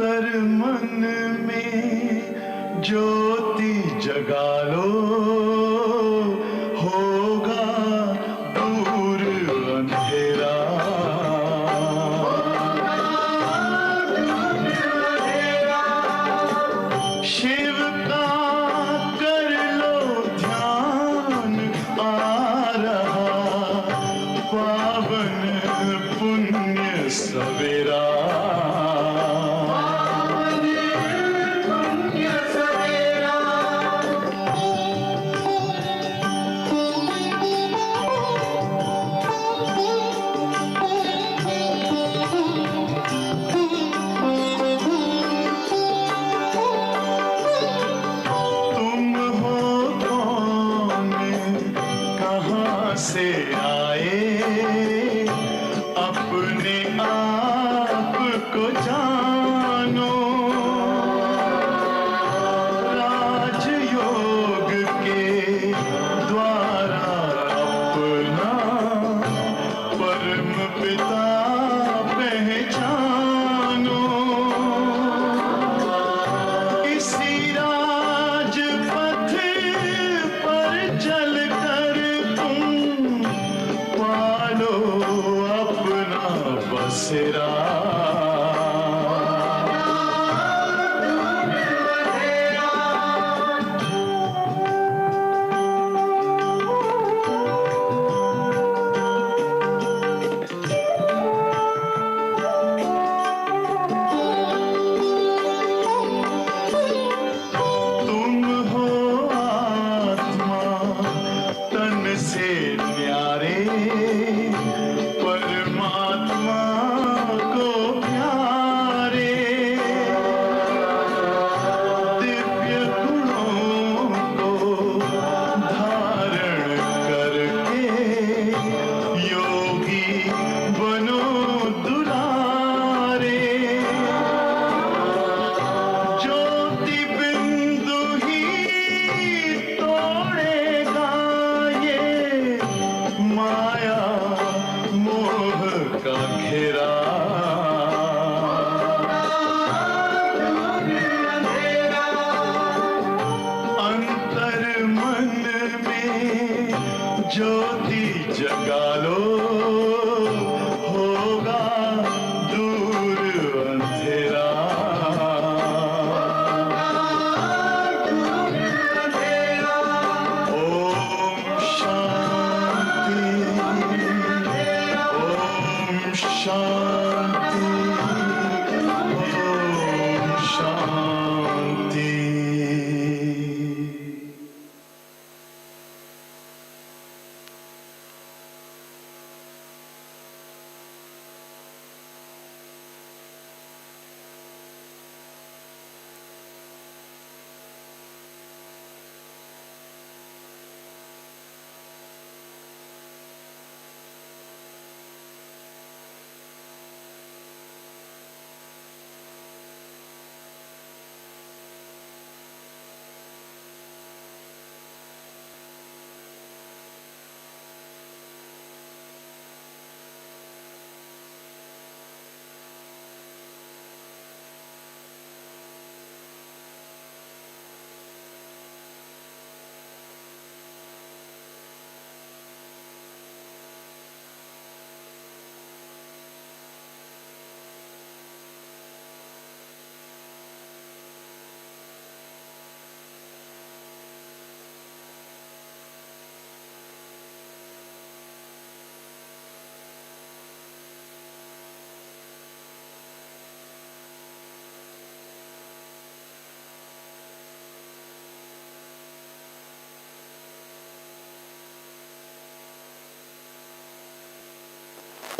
अंतर मन में ज्योति जगा लो, होगा दूर अंधेरा। शिव का कर लो ध्यान, आ रहा पावन पुण्य सवेरा। से आए अपने आप को जानो, राजयोग के द्वारा अपना परम पिता पहचानो। इसी राजपथ पर चलकर पालो अपना बसेरा। तुम हो आत्मा तन से न्यारे, परमात्मा को प्यारे। दिव्य गुणों को धारण करके योगी बनो दुलारे। ज्योति बिंदु ही तोड़ेगा ये माया मोह का घेरा। अंतर मन में ज्योति जगा लो, होगा दूर अंधेरा। ओम शांति, ओम शांति, ओम शांति।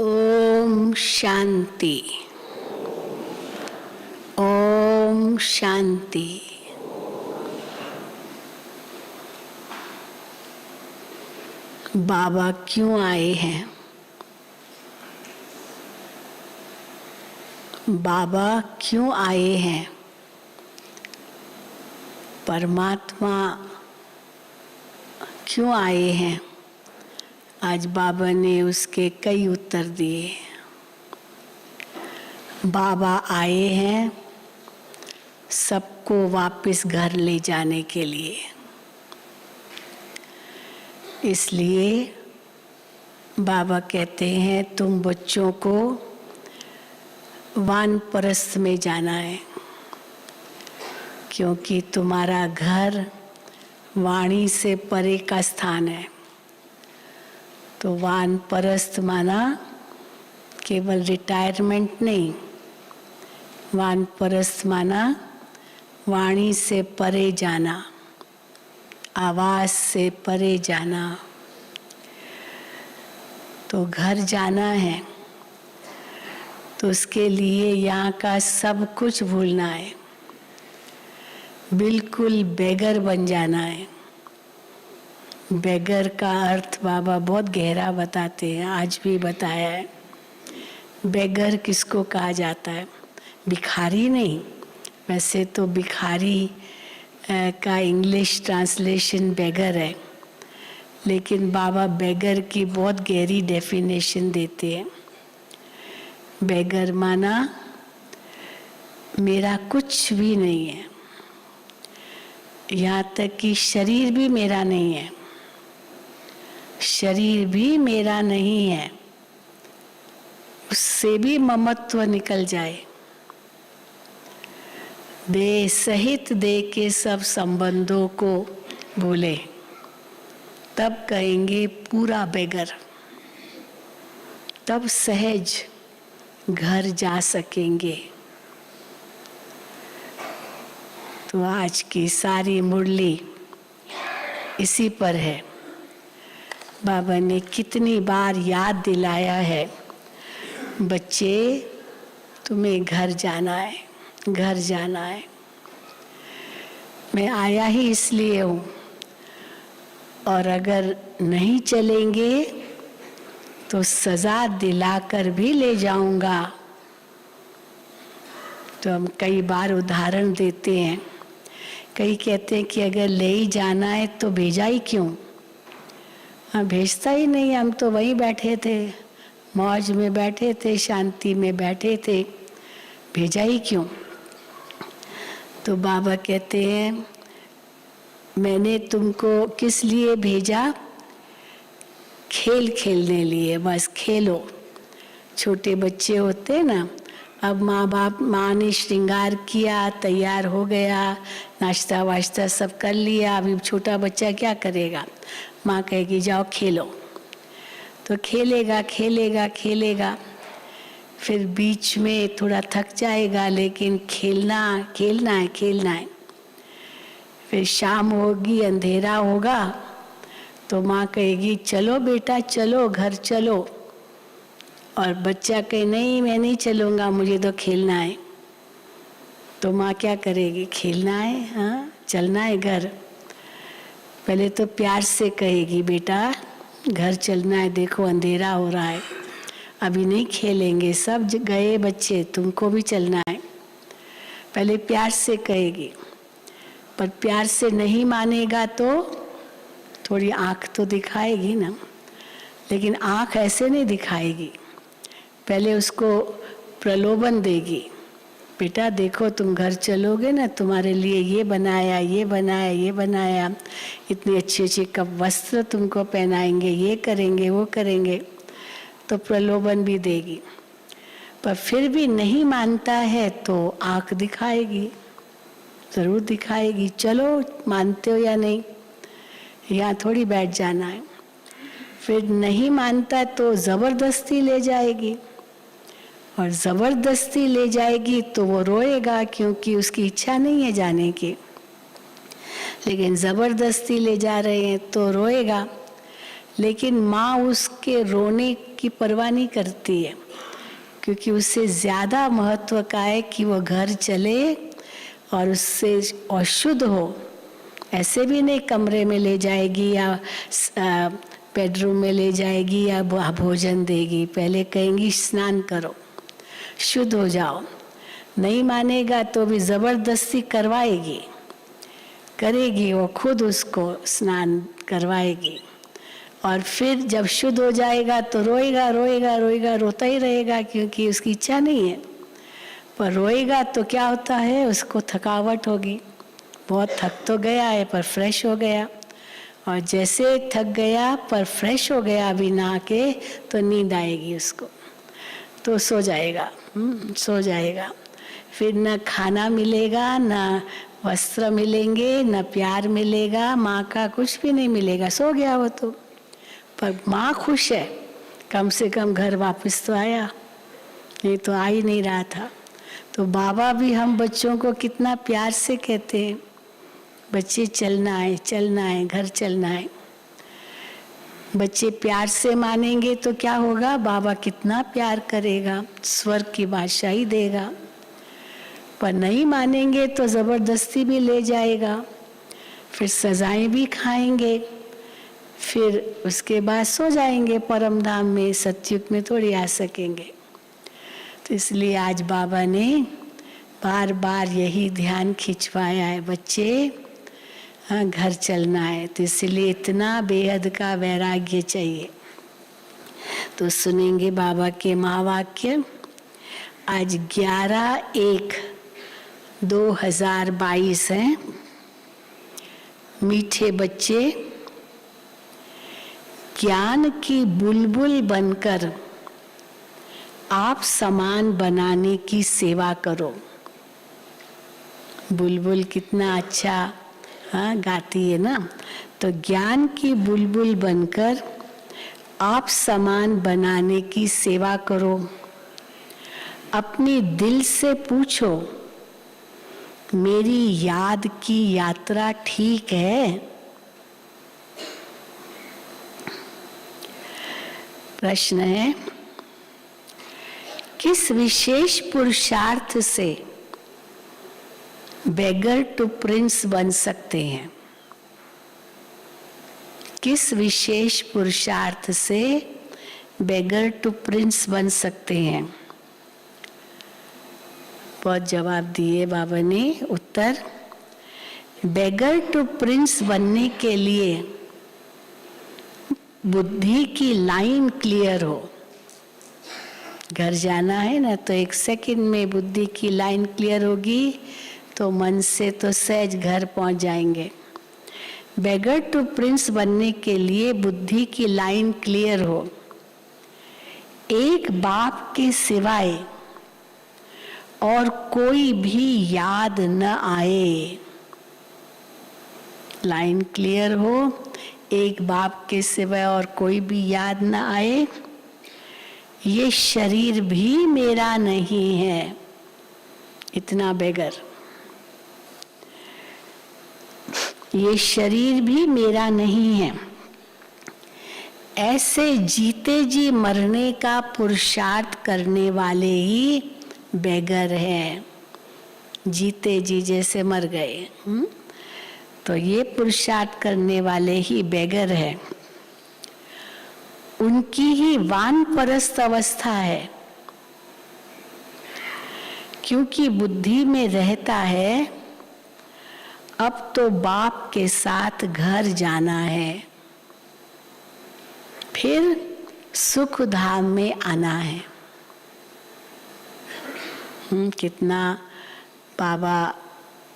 ओम शांति, ओम शांति। बाबा क्यों आए हैं? बाबा क्यों आए हैं? परमात्मा क्यों आए हैं? आज बाबा ने उसके कई उत्तर दिए। बाबा आए हैं सबको वापस घर ले जाने के लिए। इसलिए बाबा कहते हैं तुम बच्चों को वानप्रस्थ में जाना है, क्योंकि तुम्हारा घर वाणी से परे का स्थान है। तो वानप्रस्थ माना केवल रिटायरमेंट नहीं, वानप्रस्थ माना वाणी से परे जाना, आवाज से परे जाना। तो घर जाना है तो उसके लिए यहाँ का सब कुछ भूलना है, बिल्कुल बेगर बन जाना है। बेगर का अर्थ बाबा बहुत गहरा बताते हैं, आज भी बताया है। बेगर किसको कहा जाता है? भिखारी नहीं, वैसे तो भिखारी का इंग्लिश ट्रांसलेशन बेगर है, लेकिन बाबा बेगर की बहुत गहरी डेफिनेशन देते हैं। बेगर माना मेरा कुछ भी नहीं है, यहाँ तक कि शरीर भी मेरा नहीं है, शरीर भी मेरा नहीं है, उससे भी ममत्व निकल जाए। देह सहित देह के सब संबंधों को भूले, तब कहेंगे पूरा बेगर, तब सहज घर जा सकेंगे। तो आज की सारी मुरली इसी पर है। बाबा ने कितनी बार याद दिलाया है, बच्चे तुम्हें घर जाना है, घर जाना है। मैं आया ही इसलिए हूँ, और अगर नहीं चलेंगे तो सजा दिलाकर भी ले जाऊंगा। तो हम कई बार उदाहरण देते हैं, कई कहते हैं कि अगर ले ही जाना है तो भेजा ही क्यों? हाँ, भेजता ही नहीं, हम तो वहीं बैठे थे, मौज में बैठे थे, शांति में बैठे थे, भेजा ही क्यों? तो बाबा कहते हैं मैंने तुमको किस लिए भेजा? खेल खेलने लिए, बस खेलो। छोटे बच्चे होते हैं ना, अब माँ ने श्रृंगार किया, तैयार हो गया, नाश्ता वाश्ता सब कर लिया, अभी छोटा बच्चा क्या करेगा? माँ कहेगी जाओ खेलो, तो खेलेगा खेलेगा खेलेगा, फिर बीच में थोड़ा थक जाएगा, लेकिन खेलना खेलना है, खेलना है। फिर शाम होगी, अंधेरा होगा, तो माँ कहेगी चलो बेटा चलो, घर चलो, और बच्चा कहे नहीं मैं नहीं चलूँगा, मुझे तो खेलना है। तो माँ क्या करेगी? खेलना है, हाँ चलना है घर। पहले तो प्यार से कहेगी बेटा घर चलना है, देखो अंधेरा हो रहा है, अभी नहीं खेलेंगे, सब गए बच्चे, तुमको भी चलना है। पहले प्यार से कहेगी, पर प्यार से नहीं मानेगा तो थोड़ी आँख तो दिखाएगी ना, लेकिन आँख ऐसे नहीं दिखाएगी, पहले उसको प्रलोभन देगी। बेटा देखो तुम घर चलोगे ना, तुम्हारे लिए ये बनाया, ये बनाया, ये बनाया, इतने अच्छे अच्छे कप वस्त्र तुमको पहनाएंगे, ये करेंगे, वो करेंगे, तो प्रलोभन भी देगी। पर फिर भी नहीं मानता है तो आँख दिखाएगी, ज़रूर दिखाएगी, चलो मानते हो या नहीं, यहाँ थोड़ी बैठ जाना है। फिर नहीं मानता तो ज़बरदस्ती ले जाएगी, और ज़बरदस्ती ले जाएगी तो वो रोएगा, क्योंकि उसकी इच्छा नहीं है जाने की, लेकिन ज़बरदस्ती ले जा रहे हैं तो रोएगा। लेकिन माँ उसके रोने की परवाह नहीं करती है, क्योंकि उससे ज़्यादा महत्व का है कि वो घर चले और उससे अशुद्ध हो। ऐसे भी नहीं कमरे में ले जाएगी या बेडरूम में ले जाएगी या भोजन देगी, पहले कहेंगी स्नान करो, शुद्ध हो जाओ। नहीं मानेगा तो भी ज़बरदस्ती करवाएगी, करेगी, वो खुद उसको स्नान करवाएगी, और फिर जब शुद्ध हो जाएगा तो रोएगा रोएगा रोएगा, रोता ही रहेगा, क्योंकि उसकी इच्छा नहीं है। पर रोएगा तो क्या होता है, उसको थकावट होगी, बहुत थक तो गया है पर फ्रेश हो गया, और जैसे थक गया पर फ्रेश हो गया अभी नहा के, तो नींद आएगी उसको, तो सो जाएगा, सो जाएगा। फिर न खाना मिलेगा, न वस्त्र मिलेंगे, न प्यार मिलेगा, माँ का कुछ भी नहीं मिलेगा, सो गया वो तो। पर माँ खुश है, कम से कम घर वापस तो आया, नहीं तो आ ही नहीं रहा था। तो बाबा भी हम बच्चों को कितना प्यार से कहते हैं, बच्चे चलना है, चलना है, घर चलना है। बच्चे प्यार से मानेंगे तो क्या होगा, बाबा कितना प्यार करेगा, स्वर्ग की बादशाही देगा। पर नहीं मानेंगे तो जबरदस्ती भी ले जाएगा, फिर सजाएं भी खाएंगे, फिर उसके बाद सो जाएंगे परम धाम में, सतयुग में थोड़ी आ सकेंगे। तो इसलिए आज बाबा ने बार बार यही ध्यान खिंचवाया है, बच्चे हाँ घर चलना है। तो इसलिए इतना बेहद का वैराग्य चाहिए। तो सुनेंगे बाबा के महावाक्य। आज 11/1/2022 है। मीठे बच्चे, ज्ञान की बुलबुल बनकर आप समान बनाने की सेवा करो। बुलबुल कितना अच्छा हाँ गाती है ना। तो ज्ञान की बुलबुल बनकर आप समान बनाने की सेवा करो। अपनी दिल से पूछो, मेरी याद की यात्रा ठीक है? प्रश्न है, किस विशेष पुरुषार्थ से बेगर टू प्रिंस बन सकते हैं? किस विशेष पुरुषार्थ से बेगर टू प्रिंस बन सकते हैं? बहुत जवाब दिए बाबा ने। उत्तर, बेगर टू प्रिंस बनने के लिए बुद्धि की लाइन क्लियर हो। घर जाना है ना, तो 1 सेकंड में बुद्धि की लाइन क्लियर होगी, तो मन से तो सहज घर पहुंच जाएंगे। बेगर टू प्रिंस बनने के लिए बुद्धि की लाइन क्लियर हो। एक बाप के सिवाय और कोई भी याद न आए। लाइन क्लियर हो, एक बाप के सिवाय और कोई भी याद न आए। ये शरीर भी मेरा नहीं है, इतना बेगर। ये शरीर भी मेरा नहीं है। ऐसे जीते जी मरने का पुरुषार्थ करने वाले ही बेगर हैं। जीते जी जैसे मर गए, तो ये पुरुषार्थ करने वाले ही बेगर है। उनकी ही वानप्रस्थ अवस्था है, क्योंकि बुद्धि में रहता है अब तो बाप के साथ घर जाना है, फिर सुख धाम में आना है। कितना बाबा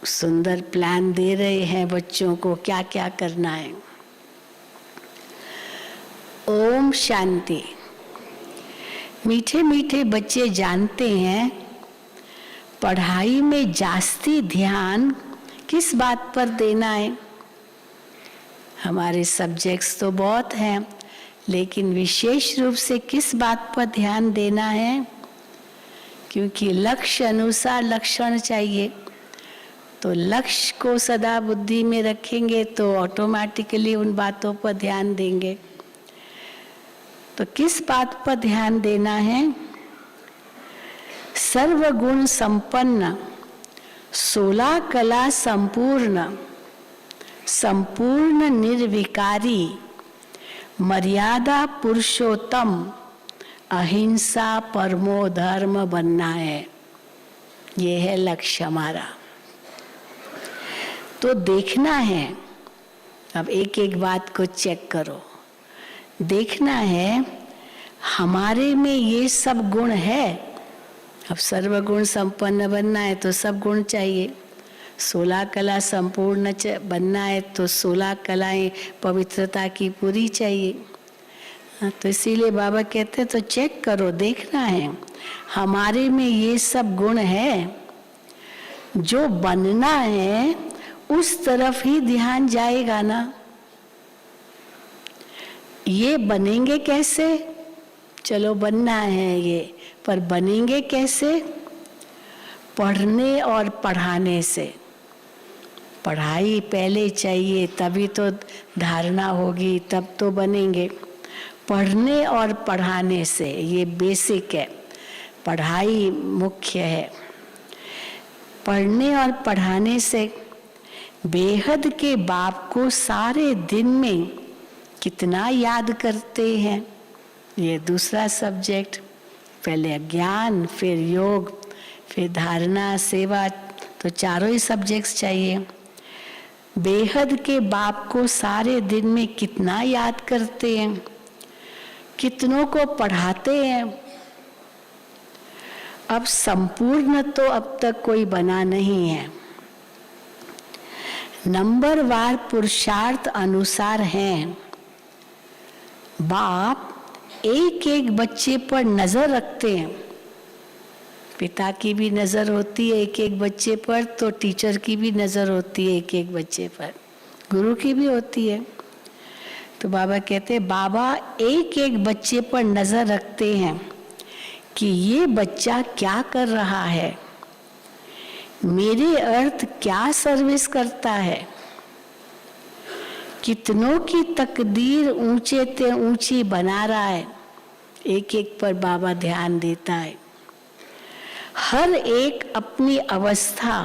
सुंदर प्लान दे रहे हैं बच्चों को, क्या क्या करना है। ओम शांति। मीठे मीठे बच्चे जानते हैं पढ़ाई में जास्ती ध्यान किस बात पर देना है। हमारे सब्जेक्ट्स तो बहुत हैं, लेकिन विशेष रूप से किस बात पर ध्यान देना है, क्योंकि लक्ष्य अनुसार लक्षण चाहिए। तो लक्ष्य को सदा बुद्धि में रखेंगे तो ऑटोमेटिकली उन बातों पर ध्यान देंगे। तो किस बात पर ध्यान देना है? सर्वगुण संपन्न, 16 कला संपूर्ण, संपूर्ण निर्विकारी, मर्यादा पुरुषोत्तम, अहिंसा परमो धर्म बनना है। ये है लक्ष्य हमारा। तो देखना है, अब एक एक बात को चेक करो। देखना है हमारे में ये सब गुण है अब सर्वगुण संपन्न बनना है तो सब गुण चाहिए। 16 कला संपूर्ण बनना है तो 16 कलाएं पवित्रता की पूरी चाहिए। तो इसीलिए बाबा कहते हैं तो चेक करो, देखना है हमारे में ये सब गुण है। जो बनना है उस तरफ ही ध्यान जाएगा ना। ये बनेंगे कैसे? चलो बनना है ये, पर बनेंगे कैसे? पढ़ने और पढ़ाने से। पढ़ाई पहले चाहिए, तभी तो धारणा होगी, तब तो बनेंगे। पढ़ने और पढ़ाने से, ये बेसिक है, पढ़ाई मुख्य है। पढ़ने और पढ़ाने से बेहद के बाप को सारे दिन में कितना याद करते हैं, ये दूसरा सब्जेक्ट। पहले ज्ञान, फिर योग, फिर धारणा, सेवा, तो चारों ही सब्जेक्ट्स चाहिए। बेहद के बाप को सारे दिन में कितना याद करते हैं, कितनों को पढ़ाते हैं। अब संपूर्ण तो अब तक कोई बना नहीं है, नंबरवार पुरुषार्थ अनुसार हैं। बाप एक एक बच्चे पर नजर रखते हैं। पिता की भी नजर होती है एक एक बच्चे पर, तो टीचर की भी नजर होती है एक एक बच्चे पर, गुरु की भी होती है। तो बाबा कहते हैं बाबा एक एक बच्चे पर नजर रखते हैं कि ये बच्चा क्या कर रहा है, मेरे अर्थ क्या सर्विस करता है, कितनों की तकदीर ऊंचे ते ऊंची बना रहा है। एक एक पर बाबा ध्यान देता है। हर एक अपनी अवस्था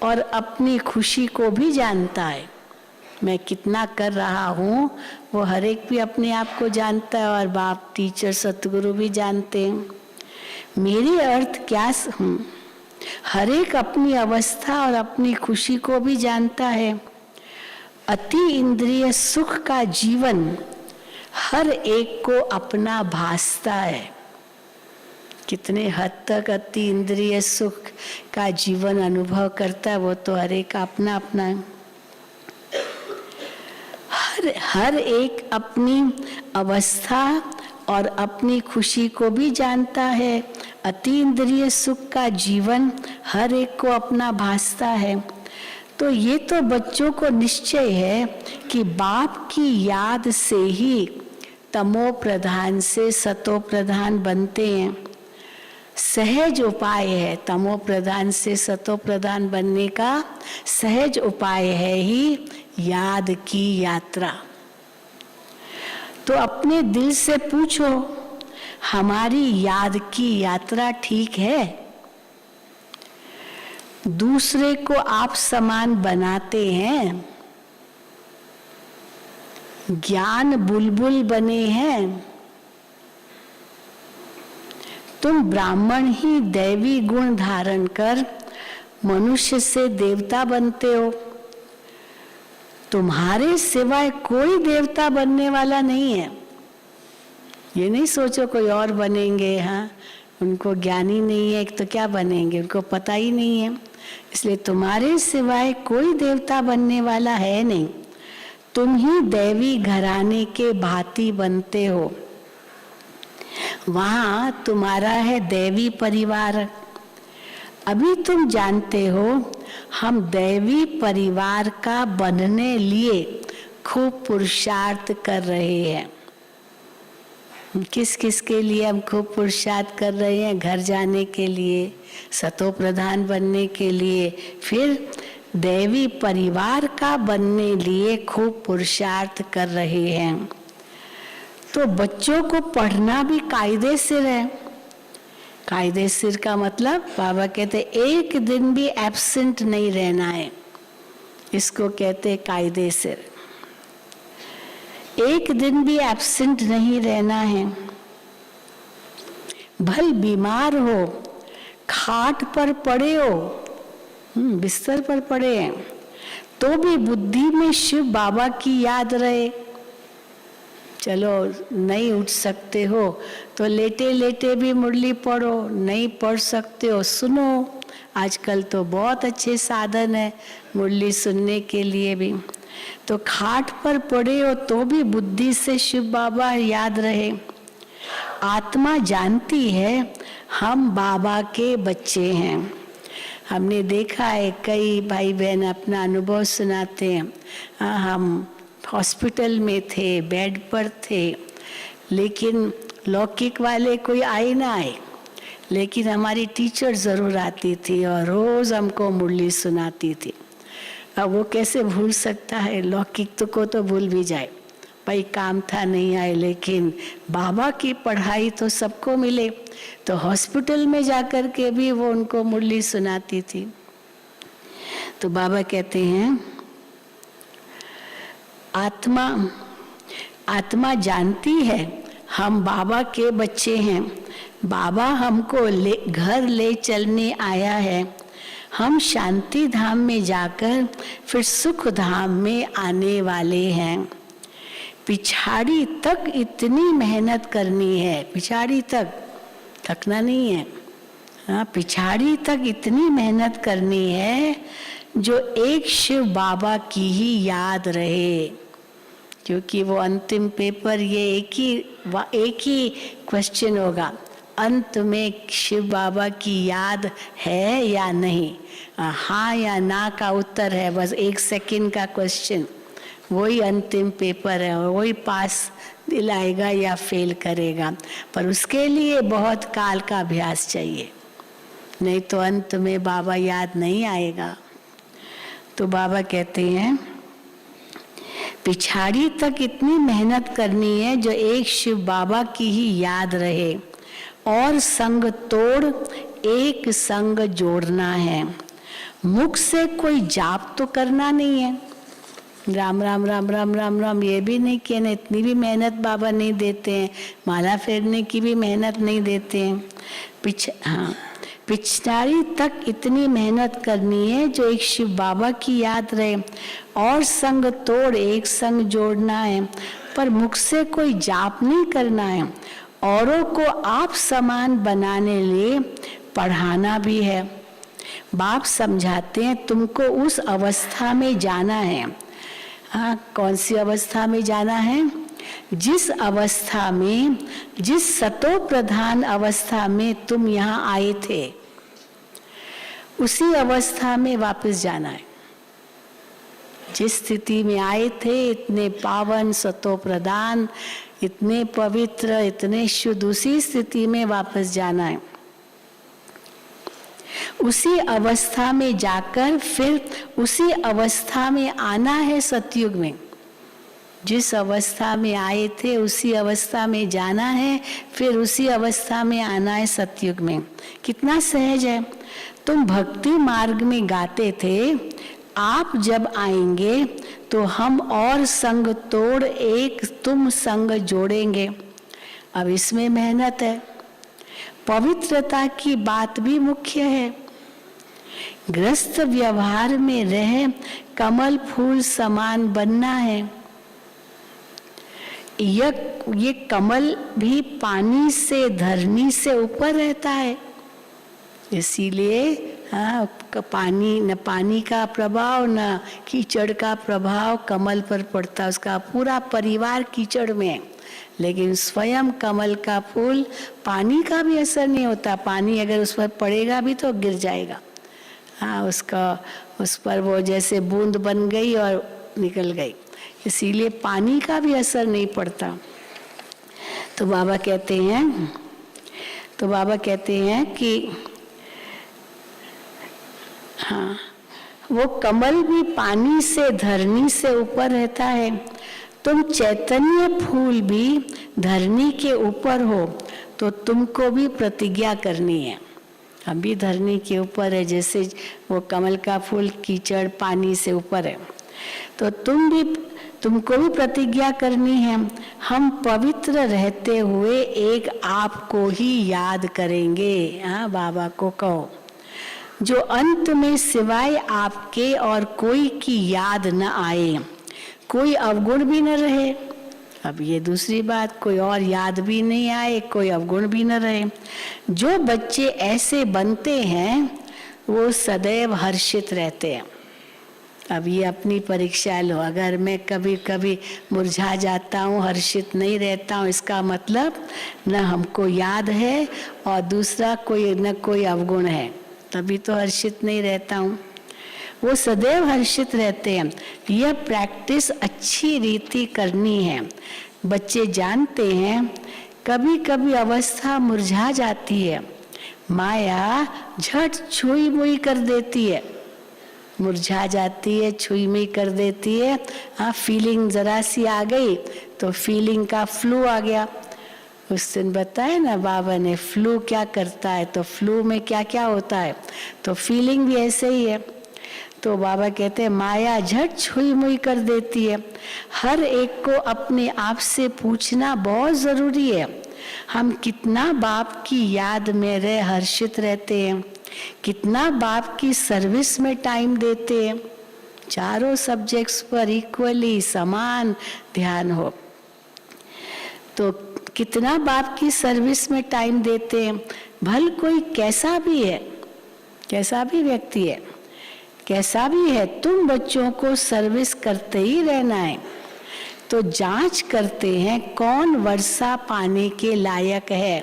और अपनी खुशी को भी जानता है। मैं कितना कर रहा हूँ वो हर एक भी अपने आप को जानता है, और बाप, टीचर, सतगुरु भी जानते हैं मेरे अर्थ क्या हूँ। हर एक अपनी अवस्था और अपनी खुशी को भी जानता है। अति इंद्रिय सुख का जीवन हर एक को अपना भासता है। कितने हद तक अति इंद्रिय सुख का जीवन अनुभव करता है वो तो हर एक अपना अपना है। हर एक अपनी अवस्था और अपनी खुशी को भी जानता है। अति इंद्रिय सुख का जीवन हर एक को अपना भासता है। तो ये तो बच्चों को निश्चय है कि बाप की याद से ही तमो प्रधान से सतो प्रधान बनते हैं। सहज उपाय है, तमो प्रधान से सतो प्रधान बनने का सहज उपाय है ही याद की यात्रा। तो अपने दिल से पूछो, हमारी याद की यात्रा ठीक है? दूसरे को आप समान बनाते हैं, ज्ञान बुलबुल बने हैं। तुम ब्राह्मण ही दैवी गुण धारण कर मनुष्य से देवता बनते हो। तुम्हारे सिवाय कोई देवता बनने वाला नहीं है। ये नहीं सोचो कोई और बनेंगे, हाँ उनको ज्ञान ही नहीं है तो क्या बनेंगे, उनको पता ही नहीं है। इसलिए तुम्हारे सिवाय कोई देवता बनने वाला है नहीं। तुम ही दैवी घराने के भांति बनते हो। वहां तुम्हारा है दैवी परिवार। अभी तुम जानते हो हम दैवी परिवार का बनने लिए खूब पुरुषार्थ कर रहे हैं। किस किस के लिए हम खूब पुरुषार्थ कर रहे हैं? घर जाने के लिए, सतो प्रधान बनने के लिए, फिर दैवी परिवार का बनने लिए खूब पुरुषार्थ कर रहे हैं। तो बच्चों को पढ़ना भी कायदे सिर है। कायदे सिर का मतलब बाबा कहते एक दिन भी एब्सेंट नहीं रहना है, इसको कहते कायदे सिर। एक दिन भी एब्सेंट नहीं रहना है। भल बीमार हो, खाट पर पड़े हो, बिस्तर पर पड़े हैं, तो भी बुद्धि में शिव बाबा की याद रहे। चलो नहीं उठ सकते हो तो लेटे लेटे भी मुरली पढ़ो, नहीं पढ़ सकते हो सुनो। आजकल तो बहुत अच्छे साधन है मुरली सुनने के लिए भी। तो खाट पर पड़े हो तो भी बुद्धि से शिव बाबा याद रहे। आत्मा जानती है हम बाबा के बच्चे हैं। हमने देखा है कई भाई बहन अपना अनुभव सुनाते हैं। हम हॉस्पिटल में थे, बेड पर थे, लेकिन लौकिक वाले कोई आए ना आए, लेकिन हमारी टीचर ज़रूर आती थी और रोज़ हमको मुरली सुनाती थी। अब वो कैसे भूल सकता है, लौकिक तो को तो भूल भी जाए, भाई काम था नहीं आए, लेकिन बाबा की पढ़ाई तो सबको मिले। तो हॉस्पिटल में जाकर के भी वो उनको मुरली सुनाती थी। तो बाबा कहते हैं आत्मा जानती है हम बाबा के बच्चे हैं। बाबा हमको घर ले चलने आया है। हम शांति धाम में जाकर फिर सुख धाम में आने वाले हैं। पिछाड़ी तक इतनी मेहनत करनी है, पिछाड़ी तक थकना नहीं है। हाँ, पिछाड़ी तक इतनी मेहनत करनी है जो एक शिव बाबा की ही याद रहे, क्योंकि वो अंतिम पेपर ये एक ही क्वेश्चन होगा, अंत में शिव बाबा की याद है या नहीं। हाँ या ना का उत्तर है, बस 1 सेकंड का क्वेश्चन। वही अंतिम पेपर है और वही पास दिलाएगा या फेल करेगा। पर उसके लिए बहुत काल का अभ्यास चाहिए, नहीं तो अंत में बाबा याद नहीं आएगा। तो बाबा कहते हैं पिछाड़ी तक इतनी मेहनत करनी है जो एक शिव बाबा की ही याद रहे, और संग तोड़ एक संग जोड़ना है। मुख से कोई जाप तो करना नहीं है, राम राम राम राम राम राम ये भी नहीं कहना, इतनी भी मेहनत बाबा नहीं देते हैं। माला फेरने की भी मेहनत नहीं देते हैं। पिछाड़ी तक इतनी मेहनत करनी है जो एक शिव बाबा की याद रहे, और संग तोड़ एक संग जोड़ना है। पर मुख से कोई जाप नहीं करना है, औरों को आप समान बनाने लिए पढ़ाना भी है। बाप समझाते हैं तुमको उस अवस्था में जाना है। हाँ, कौन सी अवस्था में जाना है? जिस अवस्था में, जिस सतो प्रधान अवस्था में तुम यहाँ आए थे, उसी अवस्था में वापस जाना है। जिस स्थिति में आए थे, इतने पावन सतो प्रधान, इतने पवित्र, इतने शुद्ध, उसी स्थिति में वापस जाना है। उसी अवस्था में जाकर फिर उसी अवस्था में आना है सतयुग में। जिस अवस्था में आए थे उसी अवस्था में जाना है, फिर उसी अवस्था में आना है सतयुग में। कितना सहज है। तुम भक्ति मार्ग में गाते थे, आप जब आएंगे तो हम और संग तोड़ एक तुम संग जोड़ेंगे। अब इसमें मेहनत है, पवित्रता की बात भी मुख्य है। ग्रस्त व्यवहार में रह कमल फूल समान बनना है। ये कमल भी पानी से, धरनी से ऊपर रहता है, इसीलिए पानी, न पानी का प्रभाव न कीचड़ का प्रभाव कमल पर पड़ता, उसका पूरा परिवार कीचड़ में है। लेकिन स्वयं कमल का फूल, पानी का भी असर नहीं होता, पानी अगर उस पर पड़ेगा भी तो गिर जाएगा। हाँ, उस पर वो जैसे बूंद बन गई और निकल गई, इसीलिए पानी का भी असर नहीं पड़ता। तो बाबा कहते हैं कि हाँ, वो कमल भी पानी से, धरनी से ऊपर रहता है। तुम चैतन्य फूल भी धरनी के ऊपर हो, तो तुमको भी प्रतिज्ञा करनी है। हम भी धरनी के ऊपर है, जैसे वो कमल का फूल कीचड़ पानी से ऊपर है, तो तुमको भी प्रतिज्ञा करनी है। हम पवित्र रहते हुए एक आपको ही याद करेंगे। हाँ, बाबा को कहो, जो अंत में सिवाय आपके और कोई की याद न आए, कोई अवगुण भी न रहे। अब ये दूसरी बात, कोई और याद भी नहीं आए, कोई अवगुण भी न रहे। जो बच्चे ऐसे बनते हैं वो सदैव हर्षित रहते हैं। अब ये अपनी परीक्षा लो, अगर मैं कभी कभी मुरझा जाता हूँ, हर्षित नहीं रहता हूँ, इसका मतलब न हमको याद है और दूसरा कोई अवगुण है, तभी तो हर्षित नहीं रहता हूँ। वो सदैव हर्षित रहते हैं। यह प्रैक्टिस अच्छी रीति करनी है। बच्चे जानते हैं कभी कभी अवस्था मुरझा जाती है, माया झट छुई मुई कर देती है, मुरझा जाती है, छुई मुई कर देती है। हाँ, फीलिंग जरा सी आ गई तो फीलिंग का फ्लू आ गया। उस दिन बताया ना बाबा ने, फ्लू क्या करता है, तो फ्लू में क्या क्या होता है, तो फीलिंग भी ऐसे ही है। तो बाबा कहते हैं माया झट छुई मुई कर देती है। हर एक को अपने आप से पूछना बहुत जरूरी है, हम कितना बाप की याद में रह हर्षित रहते हैं, कितना बाप की सर्विस में टाइम देते हैं। चारों सब्जेक्ट्स पर इक्वली समान ध्यान हो तो कितना बाप की सर्विस में टाइम देते हैं। भल कोई कैसा भी है, कैसा भी व्यक्ति है, कैसा भी है, तुम बच्चों को सर्विस करते ही रहना है। तो जांच करते हैं कौन वर्षा पाने के लायक है।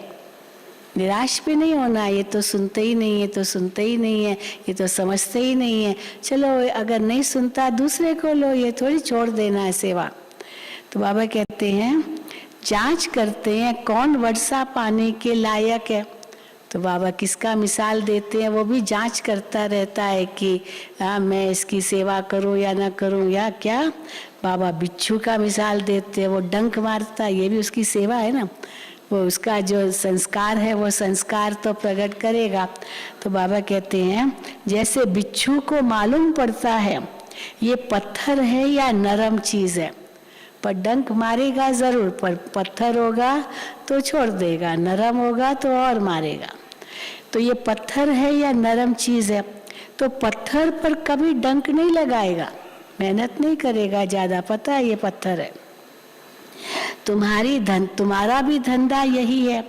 निराश भी नहीं होना, ये तो सुनते ही नहीं है, तो सुनते ही नहीं है, ये तो समझते ही नहीं है, चलो अगर नहीं सुनता दूसरे को लो, ये थोड़ी छोड़ देना है सेवा। तो बाबा कहते हैं जांच करते हैं कौन वर्षा पाने के लायक है। तो बाबा किसका मिसाल देते हैं, वो भी जांच करता रहता है कि मैं इसकी सेवा करूं या ना करूं, या क्या। बाबा बिच्छू का मिसाल देते हैं, वो डंक मारता, ये भी उसकी सेवा है ना, वो उसका जो संस्कार है वो संस्कार तो प्रकट करेगा। तो बाबा कहते हैं जैसे बिच्छू को मालूम पड़ता है ये पत्थर है या नरम चीज है, पर डंक मारेगा जरूर, पर पत्थर होगा तो छोड़ देगा, नरम होगा तो और मारेगा। तो ये पत्थर है या नरम चीज है, तो पत्थर पर कभी डंक नहीं लगाएगा, मेहनत नहीं करेगा ज्यादा, पता है ये पत्थर है। तुम्हारा भी धंधा यही है,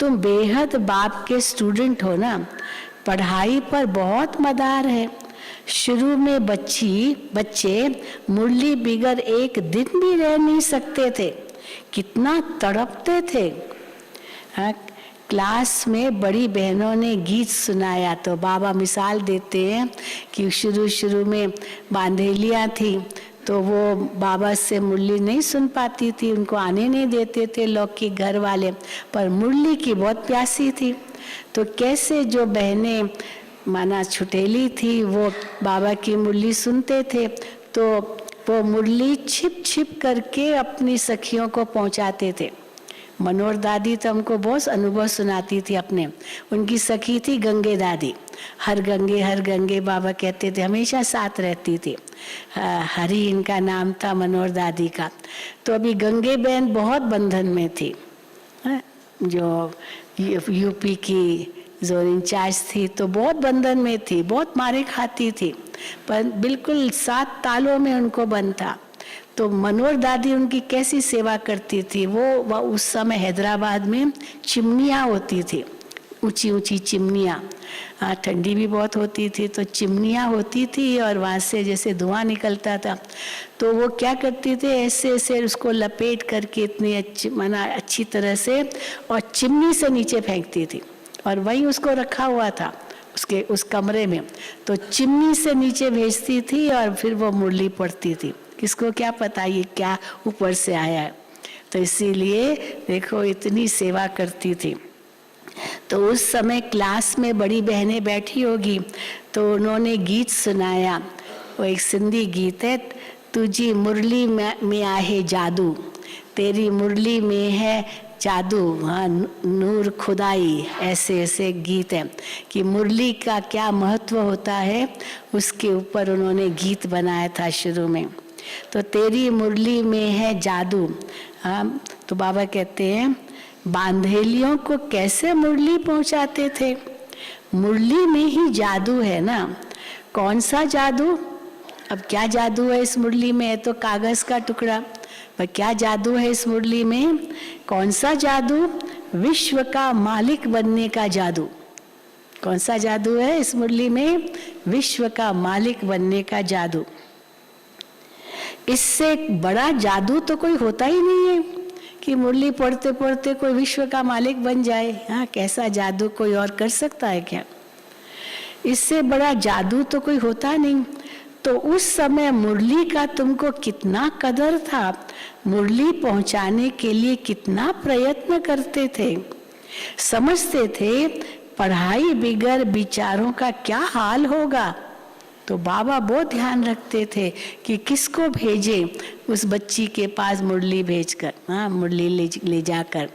तुम बेहद बाप के स्टूडेंट हो ना, पढ़ाई पर बहुत मदार है। शुरू में बच्चे मुरली बिगर एक दिन भी रह नहीं सकते थे, कितना तड़पते थे। हाँ, क्लास में बड़ी बहनों ने गीत सुनाया तो बाबा मिसाल देते हैं कि शुरू में बांधेलियाँ थी तो वो बाबा से मुरली नहीं सुन पाती थी, उनको आने नहीं देते थे लौकिक घर वाले, पर मुरली की बहुत प्यासी थी। तो कैसे जो बहनें माना छुटेली थी वो बाबा की मुरली सुनते थे, तो वो मुरली छिप छिप करके अपनी सखियों को पहुंचाते थे। मनोहर दादी तो हमको बहुत अनुभव सुनाती थी अपने, उनकी सखी थी गंगे दादी, हर गंगे बाबा कहते थे, हमेशा साथ रहती थी। हरी इनका नाम था मनोहर दादी का। तो अभी गंगे बहन बहुत बंधन में थी, जो यूपी की जो इंचार्ज थी, तो बहुत बंधन में थी, बहुत मारे खाती थी, पर बिल्कुल 7 तालों में उनको बंद था। तो मनोहर दादी उनकी कैसी सेवा करती थी, वो उस समय हैदराबाद में चिमनियाँ होती थी, ऊंची ऊंची चिमनियाँ, ठंडी भी बहुत होती थी, तो चिमनियाँ होती थी और वहाँ से जैसे धुआं निकलता था, तो वो क्या करती थी, ऐसे ऐसे उसको लपेट करके इतनी अच्छी तरह से और चिमनी से नीचे फेंकती थी, और वहीं उसको रखा हुआ था उस कमरे में, तो चिमनी से नीचे भेजती थी और फिर वो मुरली पड़ती थी। किसको क्या पता ये क्या ऊपर से आया है। तो इसीलिए देखो इतनी सेवा करती थी। तो उस समय क्लास में बड़ी बहनें बैठी होगी, तो उन्होंने गीत सुनाया, वो एक सिंधी गीत है, तुझी मुरली में आहे जादू, तेरी मुरली में है जादू, हाँ नूर खुदाई, ऐसे ऐसे गीत है कि मुरली का क्या महत्व होता है, उसके ऊपर उन्होंने गीत बनाया था शुरू में। तो तेरी मुरली में है जादू। हाँ, तो बाबा कहते हैं बांधेलियों को कैसे मुरली पहुंचाते थे, मुरली में ही जादू है ना। कौन सा जादू, अब क्या जादू है इस मुरली में, है तो कागज का टुकड़ा, पर क्या जादू है इस मुरली में? कौन सा जादू? विश्व का मालिक बनने का जादू। कौन सा जादू है इस मुरली में? विश्व का मालिक बनने का जादू। इससे बड़ा जादू तो कोई होता ही नहीं है कि मुरली पढ़ते पढ़ते कोई विश्व का मालिक बन जाए। हाँ, कैसा जादू कोई और कर सकता है क्या? इससे बड़ा जादू तो कोई होता नहीं। तो उस समय मुरली का तुमको कितना कदर था, मुरली पहुंचाने के लिए कितना प्रयत्न करते थे। समझते थे पढ़ाई बिगर विचारों का क्या हाल होगा। तो बाबा बहुत ध्यान रखते थे कि किसको भेजे उस बच्ची के पास मुरली भेजकर। हाँ, मुरली ले जाकर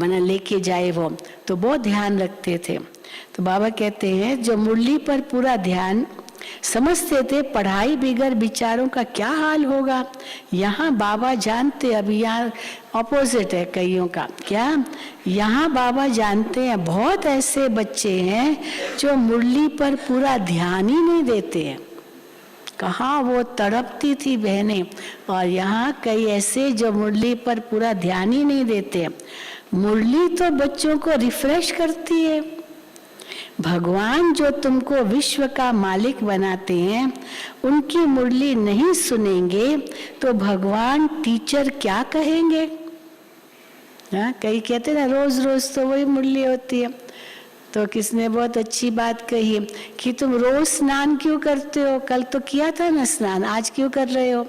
मना लेके जाए वो, तो बहुत ध्यान रखते थे। तो बाबा कहते हैं जो मुरली पर पूरा ध्यान, समझते थे पढ़ाई बिगर विचारों का क्या हाल होगा। यहाँ बाबा जानते, अभी यहाँ ऑपोजिट है कईयों का। क्या? यहाँ बाबा जानते हैं बहुत ऐसे बच्चे हैं जो मुरली पर पूरा ध्यान ही नहीं देते हैं। कहाँ वो तड़पती थी बहनें, और यहाँ कई ऐसे जो मुरली पर पूरा ध्यान ही नहीं देते। मुरली तो बच्चों को रिफ्रेश करती है। भगवान जो तुमको विश्व का मालिक बनाते हैं, उनकी मुरली नहीं सुनेंगे तो भगवान टीचर क्या कहेंगे? हाँ, कई कहते हैं ना रोज रोज तो वही मुरली होती है। तो किसने बहुत अच्छी बात कही कि तुम रोज स्नान क्यों करते हो? कल तो किया था ना स्नान, आज क्यों कर रहे हो?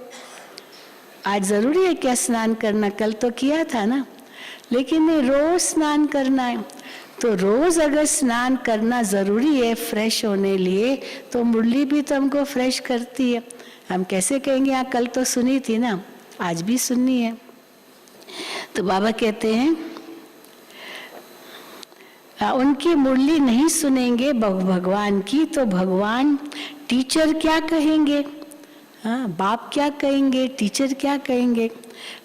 आज जरूरी है क्या स्नान करना? कल तो किया था ना। लेकिन नहीं, रोज स्नान करना है। तो रोज अगर स्नान करना जरूरी है फ्रेश होने लिए, तो मुरली भी तो हमको फ्रेश करती है। हम कैसे कहेंगे हाँ कल तो सुनी थी ना, आज भी सुननी है। तो बाबा कहते हैं उनकी मुरली नहीं सुनेंगे भगवान की, तो भगवान टीचर क्या कहेंगे? हाँ, बाप क्या कहेंगे, टीचर क्या कहेंगे?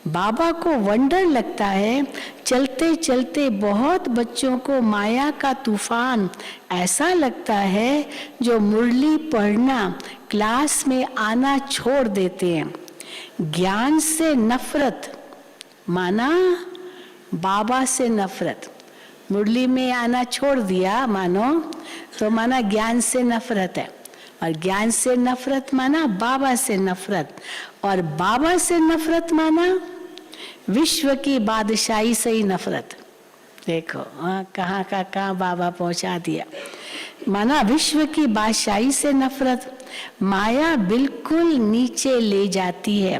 बाबा को वंडर लगता है, चलते चलते बहुत बच्चों को माया का तूफान ऐसा लगता है जो मुरली पढ़ना, क्लास में आना छोड़ देते हैं। ज्ञान से नफरत, माना बाबा से नफरत। मुरली में आना छोड़ दिया मानो, तो माना ज्ञान से नफरत है, और ज्ञान से नफरत माना बाबा से नफरत, और बाबा से नफरत माना विश्व की बादशाही से ही नफरत। देखो कहाँ का कहाँ बाबा पहुंचा दिया। माना विश्व की बादशाही से नफरत। माया बिल्कुल नीचे ले जाती है,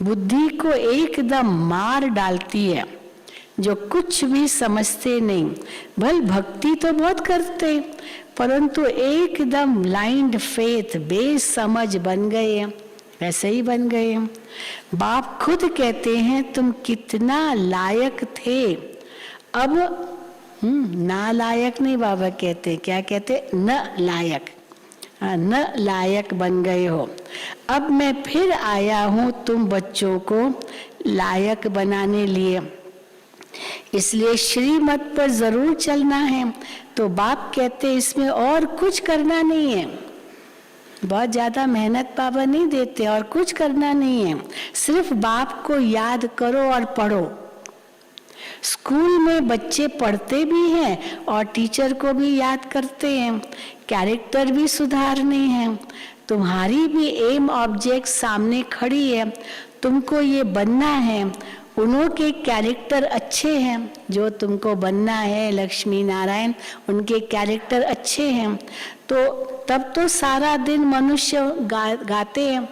बुद्धि को एकदम मार डालती है, जो कुछ भी समझते नहीं। भल भक्ति तो बहुत करते, परंतु एकदम ब्लाइंड फेथ, बेसमझ बन गए हैं, वैसे ही बन गए हैं। बाप खुद कहते हैं तुम कितना लायक थे, अब ना लायक नहीं बाबा कहते, क्या कहते? न लायक, न लायक बन गए हो। अब मैं फिर आया हूं तुम बच्चों को लायक बनाने लिए, इसलिए श्रीमत पर जरूर चलना है। तो बाप कहते इसमें और कुछ करना नहीं है, बहुत ज्यादा मेहनत बाबा नहीं देते, और कुछ करना नहीं है, सिर्फ बाप को याद करो और पढ़ो। स्कूल में बच्चे पढ़ते भी हैं और टीचर को भी याद करते हैं, कैरेक्टर भी सुधारने हैं। तुम्हारी भी एम ऑब्जेक्ट सामने खड़ी है, तुमको ये बनना है। उन्हों के कैरेक्टर अच्छे हैं, जो तुमको बनना है, लक्ष्मी नारायण उनके कैरेक्टर अच्छे हैं, तो तब तो सारा दिन मनुष्य गाते हैं,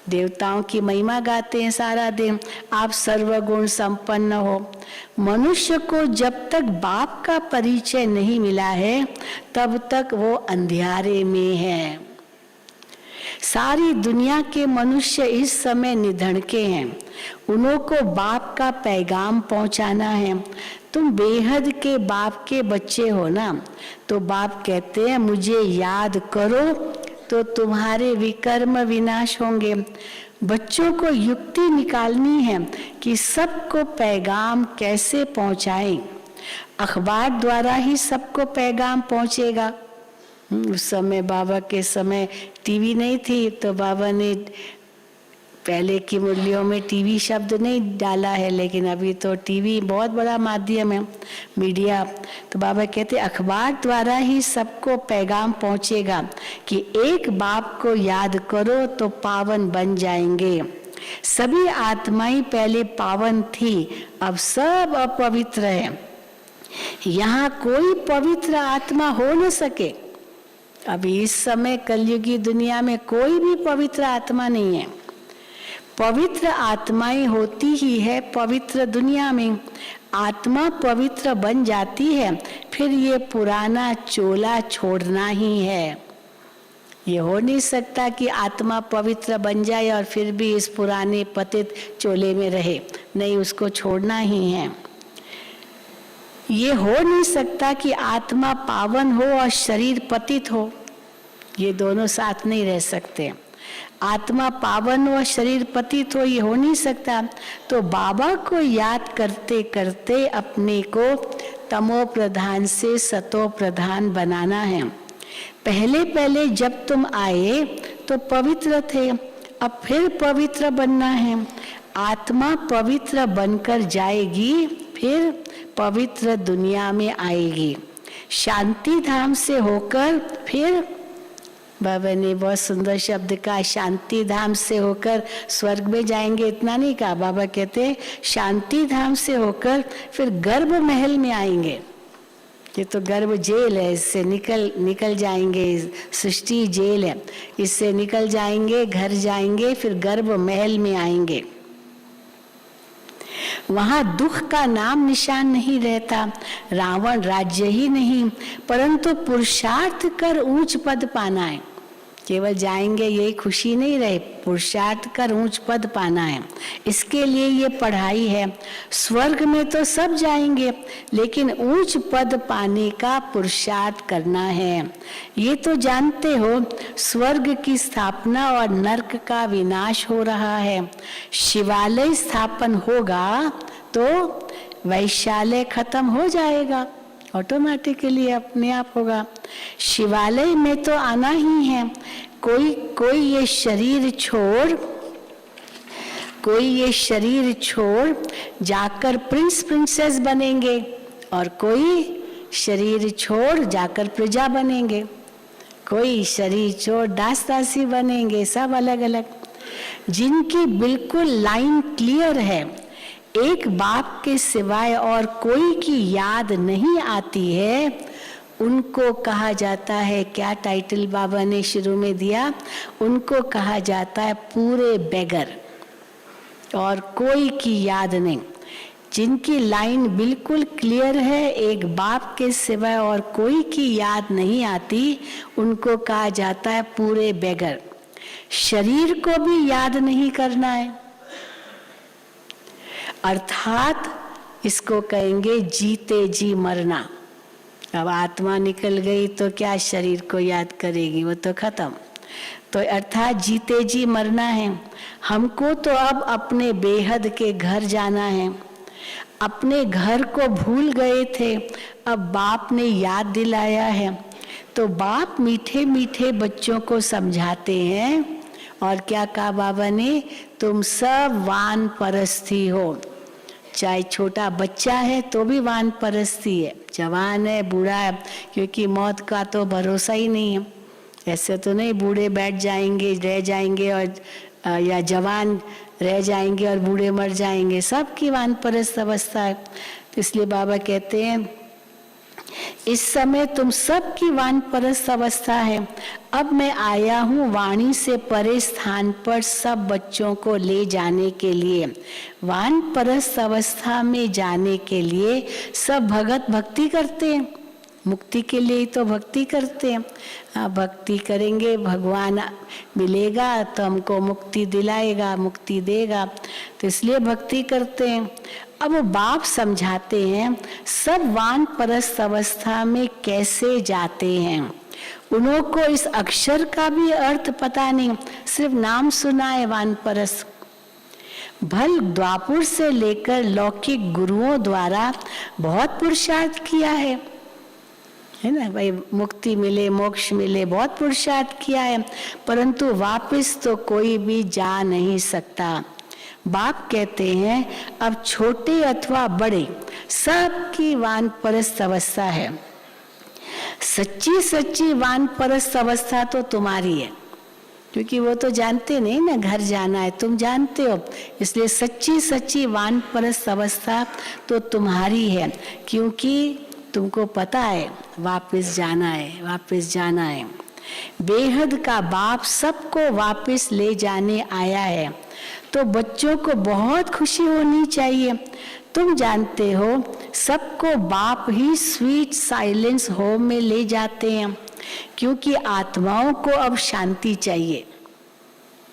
देवताओं की महिमा गाते हैं सारा दिन, आप सर्वगुण संपन्न हो। मनुष्य को जब तक बाप का परिचय नहीं मिला है, तब तक वो अंधियारे में है। सारी दुनिया के मनुष्य इस समय निधड़के हैं, उन्हों को बाप का पैगाम पहुंचाना है। तुम बेहद के बाप के बच्चे हो ना, तो बाप कहते हैं मुझे याद करो तो तुम्हारे विकर्म विनाश होंगे। बच्चों को युक्ति निकालनी है कि सबको पैगाम कैसे पहुंचाएं। अखबार द्वारा ही सबको पैगाम पहुंचेगा। उस समय बाबा के समय टीवी नहीं थी, तो बाबा ने पहले की मुरलियों में टीवी शब्द नहीं डाला है, लेकिन अभी तो टीवी बहुत बड़ा माध्यम है, मीडिया। तो बाबा कहते अखबार द्वारा ही सबको पैगाम पहुंचेगा कि एक बाप को याद करो तो पावन बन जाएंगे। सभी आत्माएं पहले पावन थी, अब सब अपवित्र है। यहाँ कोई पवित्र आत्मा हो न सके। अभी इस समय कलयुगी दुनिया में कोई भी पवित्र आत्मा नहीं है। पवित्र आत्माएं होती ही है पवित्र दुनिया में। आत्मा पवित्र बन जाती है, फिर ये पुराना चोला छोड़ना ही है। ये हो नहीं सकता कि आत्मा पवित्र बन जाए और फिर भी इस पुराने पतित चोले में रहे। नहीं, उसको छोड़ना ही है। ये हो नहीं सकता कि आत्मा पावन हो और शरीर पतित हो। ये दोनों साथ नहीं रह सकते। आत्मा पावन हो और शरीर पतित हो, ये हो नहीं सकता। तो बाबा को याद करते करते अपने को तमो प्रधान से सतो प्रधान बनाना है। पहले पहले जब तुम आए तो पवित्र थे, अब फिर पवित्र बनना है। आत्मा पवित्र बनकर जाएगी, फिर पवित्र दुनिया में आएगी। शांति धाम से होकर फिर, बाबा ने बहुत सुंदर शब्द कहा, शांति धाम से होकर स्वर्ग में जाएंगे, इतना नहीं कहा। बाबा कहते शांति धाम से होकर फिर गर्भ महल में आएंगे। ये तो गर्भ जेल है, इससे निकल जाएंगे। सृष्टि जेल है, इससे निकल जाएंगे, घर जाएंगे, फिर गर्भ महल में आएंगे। वहां दुख का नाम निशान नहीं रहता, रावण राज्य ही नहीं, परंतु पुरुषार्थ कर ऊंच पद पाना है। केवल जाएंगे यही खुशी नहीं रहे, पुरुषार्थ कर ऊंच पद पाना है। इसके लिए ये पढ़ाई है। स्वर्ग में तो सब जाएंगे, लेकिन ऊंच पद पाने का पुरुषार्थ करना है। ये तो जानते हो, स्वर्ग की स्थापना और नरक का विनाश हो रहा है। शिवालय स्थापन होगा तो वैश्यालय खत्म हो जाएगा, ऑटोमेटिकली अपने आप होगा। शिवालय में तो आना ही है। कोई ये शरीर छोड़ जाकर प्रिंस प्रिंसेस बनेंगे, और कोई शरीर छोड़ जाकर प्रजा बनेंगे, कोई शरीर छोड़ दास दासी बनेंगे, सब अलग अलग। जिनकी बिल्कुल लाइन क्लियर है, एक बाप के सिवाय और कोई की याद नहीं आती है, उनको कहा जाता है, क्या टाइटल बाबा ने शुरू में दिया, उनको कहा जाता है पूरे बेगर। और कोई की याद नहीं। जिनकी लाइन बिल्कुल क्लियर है, एक बाप के सिवाय और कोई की याद नहीं आती, उनको कहा जाता है पूरे बेगर। शरीर को भी याद नहीं करना है, अर्थात इसको कहेंगे जीते जी मरना। अब आत्मा निकल गई तो क्या शरीर को याद करेगी, वो तो खत्म। तो अर्थात जीते जी मरना है। हमको तो अब अपने बेहद के घर जाना है। अपने घर को भूल गए थे, अब बाप ने याद दिलाया है। तो बाप मीठे मीठे बच्चों को समझाते हैं। और क्या कहा बाबा ने, तुम सब वान परस्ती हो। चाहे छोटा बच्चा है तो भी वान परस्ती है, जवान है बूढ़ा है, क्योंकि मौत का तो भरोसा ही नहीं है। ऐसे तो नहीं बूढ़े बैठ जाएंगे रह जाएंगे, और या जवान रह जाएंगे और बूढ़े मर जाएंगे। सबकी वान परस्त अवस्था है। तो इसलिए बाबा कहते हैं इस समय तुम सबकी वानप्रस्थ अवस्था है। अब मैं आया हूँ वाणी से परे स्थान पर सब बच्चों को ले जाने के लिए। वानप्रस्थ अवस्था में जाने के लिए सब भगत भक्ति करते हैं, मुक्ति के लिए ही तो भक्ति करते हैं। भक्ति करेंगे, भगवान मिलेगा तो हमको मुक्ति दिलाएगा, मुक्ति देगा, तो इसलिए भक्ति करते हैं। अब बाप समझाते हैं सब वानप्रस्थ अवस्था में कैसे जाते हैं। उन्हों को इस अक्षर का भी अर्थ पता नहीं, सिर्फ नाम सुना है वानप्रस्थ। भल द्वापुर से लेकर लौकिक गुरुओं द्वारा बहुत पुरुषार्थ किया है। है ना भाई, मुक्ति मिले, मोक्ष मिले, बहुत पुरुषार्थ किया है, परंतु वापस तो कोई भी जा नहीं सकता। बाप कहते हैं अब छोटे अथवा बड़े सबकी वानप्रस्थ अवस्था है। सच्ची सच्ची वानप्रस्थ अवस्था तो तुम्हारी है, क्योंकि वो तो जानते नहीं ना घर जाना है, तुम जानते हो, इसलिए सच्ची सच्ची वानप्रस्थ अवस्था तो तुम्हारी है, क्योंकि तुमको पता है वापस जाना है, वापस जाना है। बेहद का बाप सबको वापस ले जाने आया है, तो बच्चों को बहुत खुशी होनी चाहिए। तुम जानते हो सबको बाप ही स्वीट साइलेंस होम में ले जाते हैं, क्योंकि आत्माओं को अब शांति चाहिए।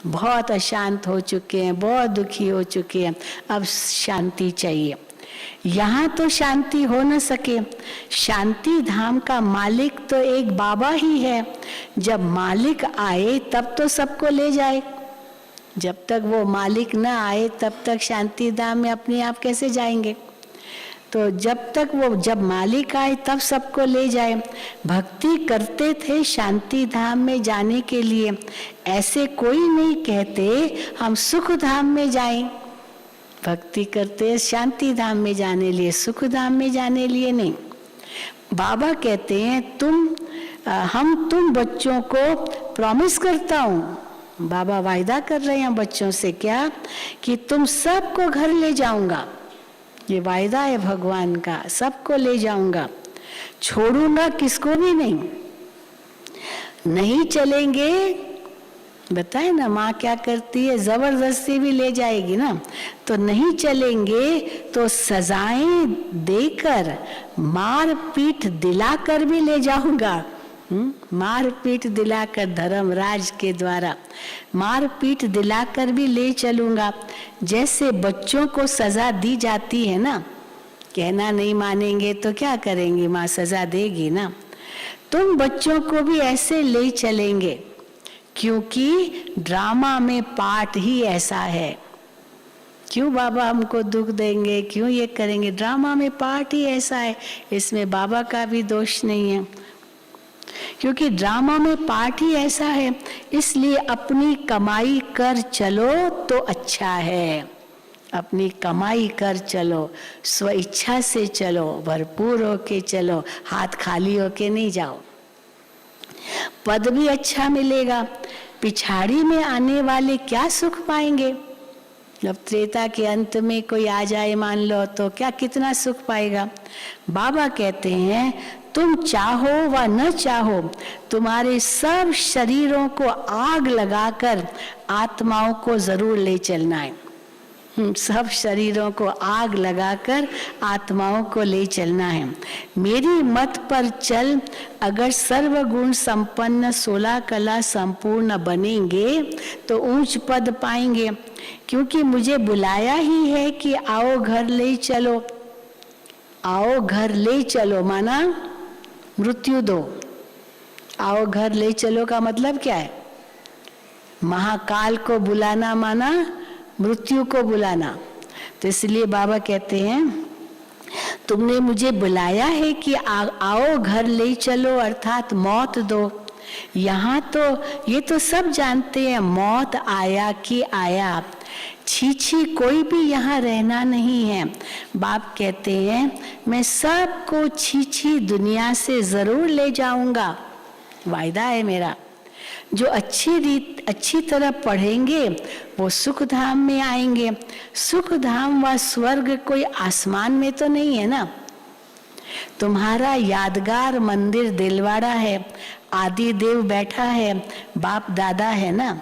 बहुत अशांत हो चुके हैं, बहुत दुखी हो चुके हैं, अब शांति चाहिए। यहाँ तो शांति हो न सके, शांति धाम का मालिक तो एक बाबा ही है। जब मालिक आए तब तो सबको ले जाए, जब तक वो मालिक ना आए तब तक शांति धाम में अपने आप कैसे जाएंगे। तो जब मालिक आए तब सबको ले जाए। भक्ति करते थे शांति धाम में जाने के लिए, ऐसे कोई नहीं कहते हम सुख धाम में जाएं। भक्ति करते शांति धाम में जाने लिए, सुख धाम में जाने लिए नहीं। बाबा कहते हैं तुम बच्चों को प्रॉमिस करता हूँ, बाबा वायदा कर रहे हैं बच्चों से क्या, कि तुम सबको घर ले जाऊंगा। ये वायदा है भगवान का, सबको ले जाऊंगा, छोड़ूंगा किसको भी नहीं। नहीं चलेंगे, बताए ना माँ क्या करती है, जबरदस्ती भी ले जाएगी ना, तो नहीं चलेंगे तो सजाएं देकर मार पीट दिलाकर भी ले जाऊंगा। मार पीट दिलाकर, धर्मराज के द्वारा मार पीट दिलाकर भी ले चलूंगा। जैसे बच्चों को सजा दी जाती है ना, कहना नहीं मानेंगे तो क्या करेंगे, माँ सजा देगी ना। तुम बच्चों को भी ऐसे ले चलेंगे, क्योंकि ड्रामा में पार्ट ही ऐसा है। क्यों बाबा हमको दुख देंगे, क्यों ये करेंगे, ड्रामा में पार्ट ही ऐसा है, इसमें बाबा का भी दोष नहीं है, क्योंकि ड्रामा में पार्ट ही ऐसा है। इसलिए अपनी कमाई कर चलो तो अच्छा है, अपनी कमाई कर चलो, स्व इच्छा से चलो, भरपूर होके चलो, हाथ खाली होके नहीं जाओ। पद भी अच्छा मिलेगा, पिछाड़ी में आने वाले क्या सुख पाएंगे। जब त्रेता के अंत में कोई आ जाए मान लो, तो क्या कितना सुख पाएगा। बाबा कहते हैं तुम चाहो व न चाहो, तुम्हारे सब शरीरों को आग लगाकर आत्माओं को जरूर ले चलना है। सब शरीरों को आग लगाकर आत्माओं को ले चलना है। मेरी मत पर चल, अगर सर्वगुण संपन्न 16 कला संपूर्ण बनेंगे तो ऊंच पद पाएंगे, क्योंकि मुझे बुलाया ही है कि आओ घर ले चलो। आओ घर ले चलो माना मृत्यु दो। आओ घर ले चलो का मतलब क्या है, महाकाल को बुलाना माना मृत्यु को बुलाना। तो इसलिए बाबा कहते हैं तुमने मुझे बुलाया है कि आओ घर ले चलो, अर्थात मौत दो। यहाँ तो ये तो सब जानते हैं मौत आया कि आया, छी कोई भी यहाँ रहना नहीं है। बाप कहते हैं मैं सबको छी दुनिया से जरूर ले जाऊंगा, वायदा है मेरा। जो अच्छी तरह पढ़ेंगे वो सुख धाम में आएंगे। सुख धाम व स्वर्ग कोई आसमान में तो नहीं है ना। तुम्हारा यादगार मंदिर दिलवाड़ा है, आदि देव बैठा है, बाप दादा है ना,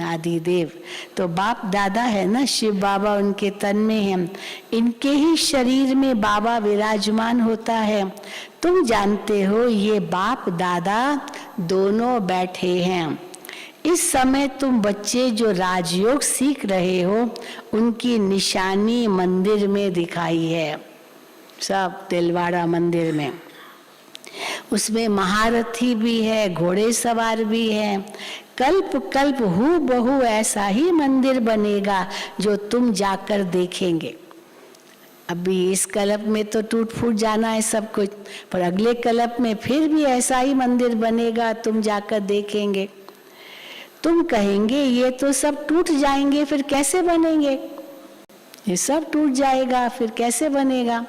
आदि देव तो बाप दादा है ना, शिव बाबा उनके तन में है, इनके ही शरीर में बाबा विराजमान होता है। तुम जानते हो ये बाप दादा दोनों बैठे हैं। इस समय तुम बच्चे जो राजयोग सीख रहे हो उनकी निशानी मंदिर में दिखाई है, सब दिलवाड़ा मंदिर में। उसमें महारथी भी है, घोड़े सवार भी है। कल्प कल्प हूबहू ऐसा ही मंदिर बनेगा जो तुम जाकर देखेंगे। अभी इस कल्प में तो टूट फूट जाना है सब कुछ, पर अगले कल्प में फिर भी ऐसा ही मंदिर बनेगा, तुम जाकर देखेंगे, तुम कहेंगे ये तो सब टूट जाएंगे, फिर कैसे बनेंगे? ये सब टूट जाएगा, फिर कैसे बनेगा?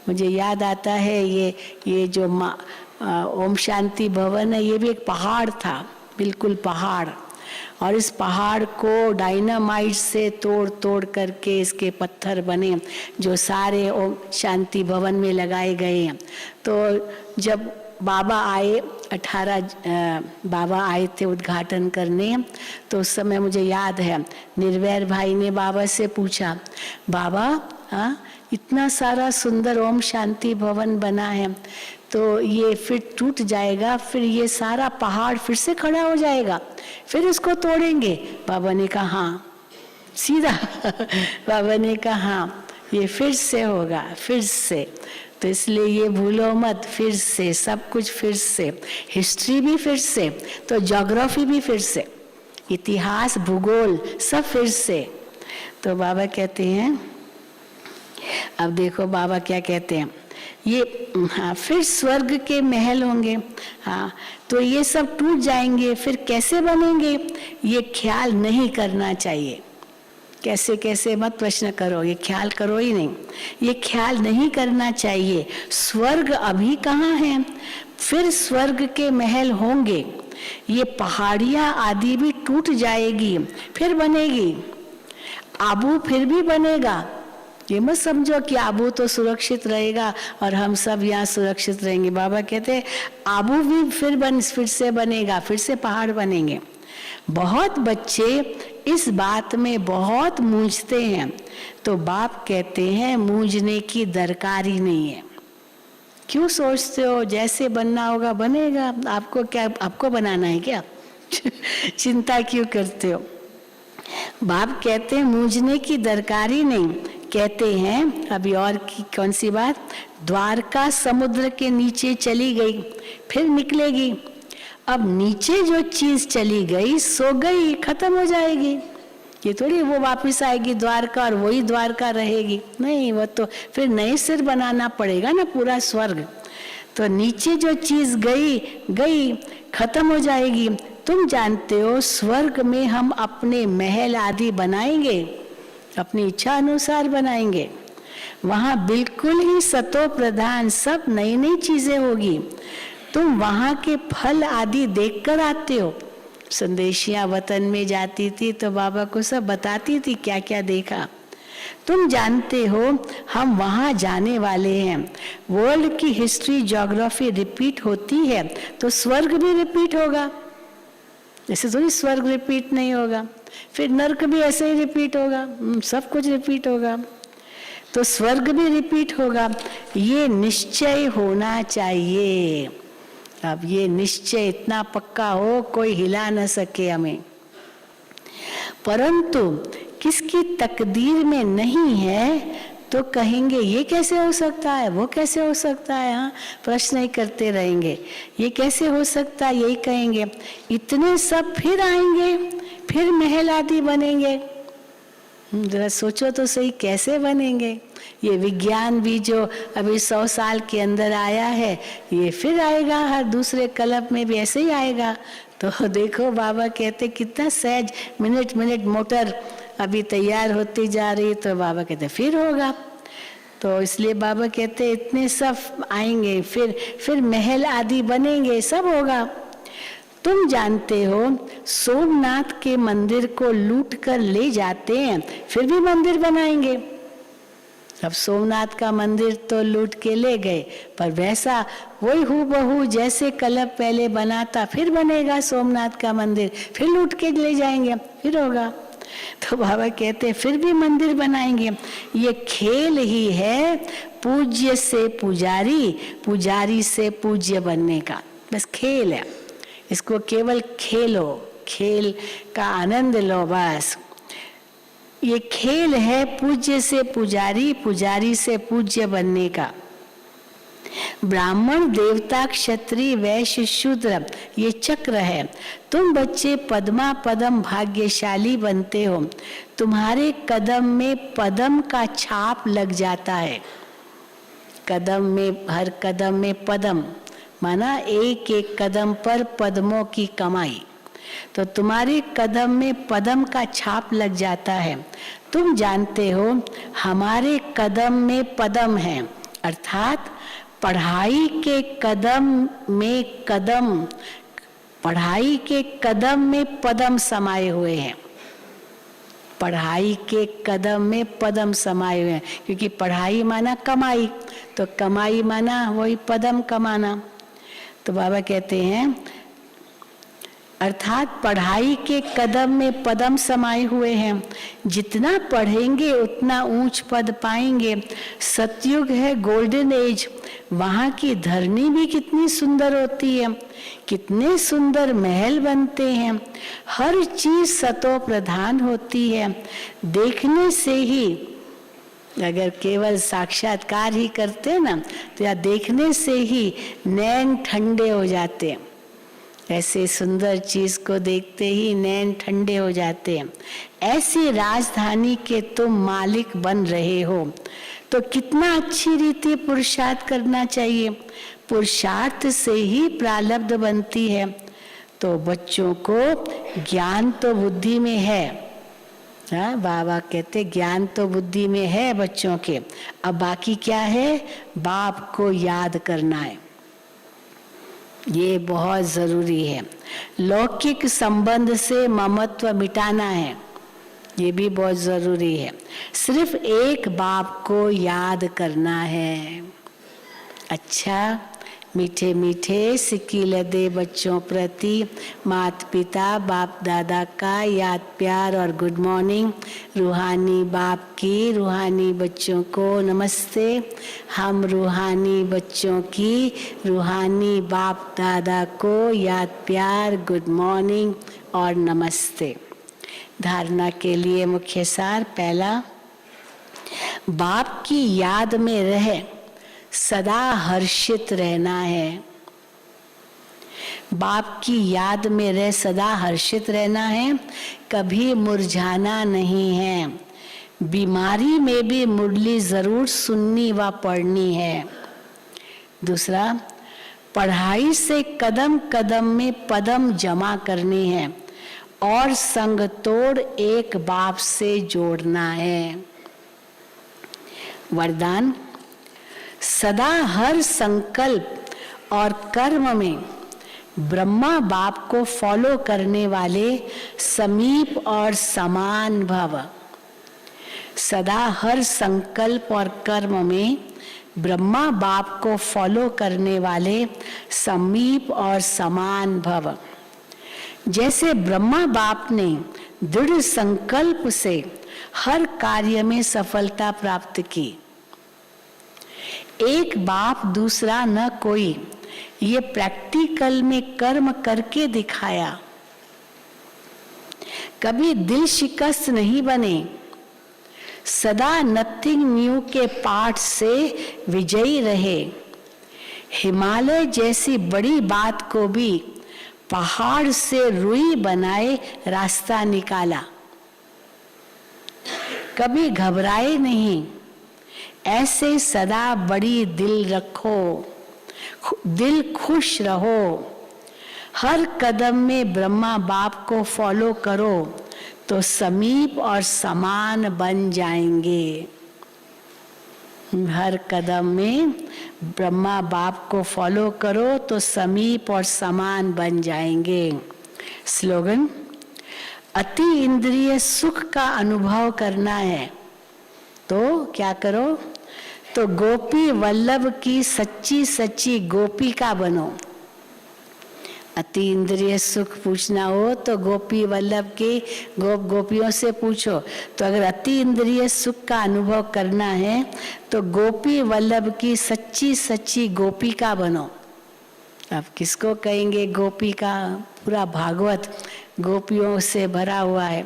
मुझे याद आता है ये जो ओम शांति भवन है, ये भी एक पहाड़ था, बिल्कुल पहाड़, और इस पहाड़ को डायनामाइट से तोड़ तोड़ करके इसके पत्थर बने जो सारे ओम शांति भवन में लगाए गए हैं। तो जब बाबा आए, 18 बाबा आए थे उद्घाटन करने, तो उस समय मुझे याद है निर्वैर भाई ने बाबा से पूछा, बाबा इतना सारा सुंदर ओम शांति भवन बना है, तो ये फिर टूट जाएगा, फिर ये सारा पहाड़ फिर से खड़ा हो जाएगा, फिर इसको तोड़ेंगे? बाबा ने कहा हाँ, सीधा बाबा ने कहा हाँ, ये फिर से होगा, फिर से। तो इसलिए ये भूलो मत, फिर से सब कुछ, फिर से हिस्ट्री भी फिर से, तो ज्योग्राफी भी फिर से, इतिहास भूगोल सब फिर से। तो बाबा कहते हैं, अब देखो बाबा क्या कहते हैं, ये हाँ फिर स्वर्ग के महल होंगे, हाँ तो ये सब टूट जाएंगे, फिर कैसे बनेंगे? ये ख्याल नहीं करना चाहिए। कैसे कैसे मत प्रश्न करो, ये ख्याल करो ही नहीं, ये ख्याल नहीं करना चाहिए। स्वर्ग अभी कहाँ है? फिर स्वर्ग के महल होंगे, ये पहाड़ियाँ आदि भी टूट जाएगी, फिर बनेगी। आबू फिर भी बनेगा, ये मत समझो कि आबू तो सुरक्षित रहेगा और हम सब यहाँ सुरक्षित रहेंगे। बाबा कहते हैं आबू भी फिर से बनेगा, फिर से पहाड़ बनेंगे। बहुत बच्चे इस बात में बहुत मूंझते हैं, तो बाप कहते हैं मूंझने की दरकार ही नहीं है। क्यों सोचते हो जैसे बनना होगा बनेगा, आपको क्या, आपको बनाना है क्या? चिंता क्यों करते हो? बाप कहते हैं मूंझने की दरकार ही नहीं। कहते हैं अभी और कौन सी बात, द्वारका समुद्र के नीचे चली गई, फिर निकलेगी। अब नीचे जो चीज चली गई सो गई, खत्म हो जाएगी। ये थोड़ी वो वापस आएगी द्वारका और वही द्वारका रहेगी, नहीं, वो तो फिर नए सिर बनाना पड़ेगा ना पूरा स्वर्ग। तो नीचे जो चीज गई गई, खत्म हो जाएगी। तुम जानते हो स्वर्ग में हम अपने महल आदि बनाएंगे, अपनी इच्छा अनुसार बनाएंगे। वहां बिल्कुल ही सतो प्रधान सब नई नई चीजें होगी। तुम वहां के फल आदि देखकर आते हो। संदेशियां वतन में जाती थी तो बाबा को सब बताती थी क्या क्या देखा। तुम जानते हो हम वहां जाने वाले हैं। वर्ल्ड की हिस्ट्री ज्योग्राफी रिपीट होती है तो स्वर्ग भी रिपीट होगा। ऐसे थोड़ी स्वर्ग रिपीट नहीं होगा, फिर नर्क भी ऐसे ही रिपीट होगा, सब कुछ रिपीट होगा। तो स्वर्ग भी रिपीट होगा, ये निश्चय होना चाहिए। अब ये निश्चय इतना पक्का हो कोई हिला न सके हमें। परंतु किसकी तकदीर में नहीं है तो कहेंगे ये कैसे हो सकता है, वो कैसे हो सकता है, हाँ प्रश्न ही करते रहेंगे, ये कैसे हो सकता है, यही कहेंगे। इतने सब फिर आएंगे, फिर महल आदि बनेंगे। जरा सोचो तो सही कैसे बनेंगे। ये विज्ञान भी जो अभी 100 साल के अंदर आया है ये फिर आएगा, हर दूसरे कल्प में भी ऐसे ही आएगा। तो देखो बाबा कहते कितना सहज, मिनट मिनट मोटर अभी तैयार होती जा रही, तो बाबा कहते फिर होगा। तो इसलिए बाबा कहते इतने सब आएंगे, फिर महल आदि बनेंगे, सब होगा। तुम जानते हो सोमनाथ के मंदिर को लूट कर ले जाते हैं, फिर भी मंदिर बनाएंगे। अब सोमनाथ का मंदिर तो लूट के ले गए, पर वैसा वही हूबहू जैसे कल्प पहले बना था फिर बनेगा सोमनाथ का मंदिर, फिर लूट के ले जाएंगे, फिर होगा। तो बाबा कहते हैं फिर भी मंदिर बनाएंगे। ये खेल ही है पूज्य से पुजारी, पुजारी से पूज्य बनने का, बस खेल है। इसको केवल खेलो, खेल का आनंद लो बस। ये खेल है पूज्य से पुजारी, पुजारी से पूज्य बनने का। ब्राह्मण, देवता, क्षत्रिय, वैश्य, शूद्र, ये चक्र है। तुम बच्चे पद्मा पदम भाग्यशाली बनते हो। तुम्हारे कदम में पदम का छाप लग जाता है। कदम में, हर कदम में पदम, माना एक एक कदम पर पद्मों की कमाई। तो तुम्हारे कदम में पदम का छाप लग जाता है। तुम जानते हो हमारे कदम में पदम है, अर्थात पढ़ाई के कदम में कदम, पढ़ाई के कदम में पदम समाये हुए हैं। पढ़ाई के कदम में पदम समाये हुए हैं, क्योंकि पढ़ाई माना कमाई, तो कमाई माना वही पदम कमाना। तो बाबा कहते हैं अर्थात पढ़ाई के कदम में पदम समाये हुए हैं। जितना पढ़ेंगे उतना ऊंच पद पाएंगे। सतयुग है, गोल्डन एज, वहाँ की धरनी भी कितनी सुंदर होती है, कितने सुंदर महल बनते हैं, हर चीज सतो प्रधान होती है। देखने से ही, अगर केवल साक्षात्कार ही करते ना तो या देखने से ही नैन ठंडे हो जाते हैं। ऐसे सुंदर चीज को देखते ही नैन ठंडे हो जाते हैं। ऐसी राजधानी के तुम मालिक बन रहे हो, तो कितना अच्छी रीति पुरुषार्थ करना चाहिए। पुरुषार्थ से ही प्रारब्ध बनती है। तो बच्चों को ज्ञान तो बुद्धि में है, हाँ, बाबा कहते ज्ञान तो बुद्धि में है बच्चों के, अब बाकी क्या है, बाप को याद करना है। ये बहुत जरूरी है। लौकिक संबंध से ममत्व मिटाना है, ये भी बहुत जरूरी है। सिर्फ एक बाप को याद करना है। अच्छा, मीठे मीठे सिक्की दे बच्चों प्रति माता पिता बाप दादा का याद प्यार और गुड मॉर्निंग। रूहानी बाप की रूहानी बच्चों को नमस्ते। हम रूहानी बच्चों की रूहानी बाप दादा को याद प्यार, गुड मॉर्निंग और नमस्ते। धारणा के लिए मुख्य सार, पहला, बाप की याद में रहे सदा हर्षित रहना है। बाप की याद में रह सदा हर्षित रहना है, कभी मुरझाना नहीं है। बीमारी में भी मुरली जरूर सुननी व पढ़नी है। दूसरा, पढ़ाई से कदम कदम में पदम जमा करने हैं और संग तोड़ एक बाप से जोड़ना है। वरदान, सदा हर संकल्प और कर्म में ब्रह्मा बाप को फॉलो करने वाले समीप और समान भव। सदा हर संकल्प और कर्म में ब्रह्मा बाप को फॉलो करने वाले समीप और समान भव। जैसे ब्रह्मा बाप ने दृढ़ संकल्प से हर कार्य में सफलता प्राप्त की, एक बाप दूसरा न कोई, ये प्रैक्टिकल में कर्म करके दिखाया। कभी दिल शिकस्त नहीं बने, सदा नथिंग न्यू के पाठ से विजयी रहे। हिमालय जैसी बड़ी बात को भी पहाड़ से रुई बनाए रास्ता निकाला। कभी घबराए नहीं, ऐसे सदा बड़ी दिल रखो, दिल खुश रहो। हर कदम में ब्रह्मा बाप को फॉलो करो तो समीप और समान बन जाएंगे। हर कदम में ब्रह्मा बाप को फॉलो करो तो समीप और समान बन जाएंगे। स्लोगन, अति इंद्रिय सुख का अनुभव करना है तो क्या करो, तो गोपी वल्लभ की सच्ची सच्ची गोपिका बनो। अति इंद्रिय सुख पूछना हो तो गोपी वल्लभ की गोपियों से पूछो। तो अगर अति इंद्रिय सुख का अनुभव करना है तो गोपी वल्लभ की सच्ची सच्ची गोपिका बनो। अब किसको कहेंगे गोपिका? पूरा भागवत गोपियों से भरा हुआ है।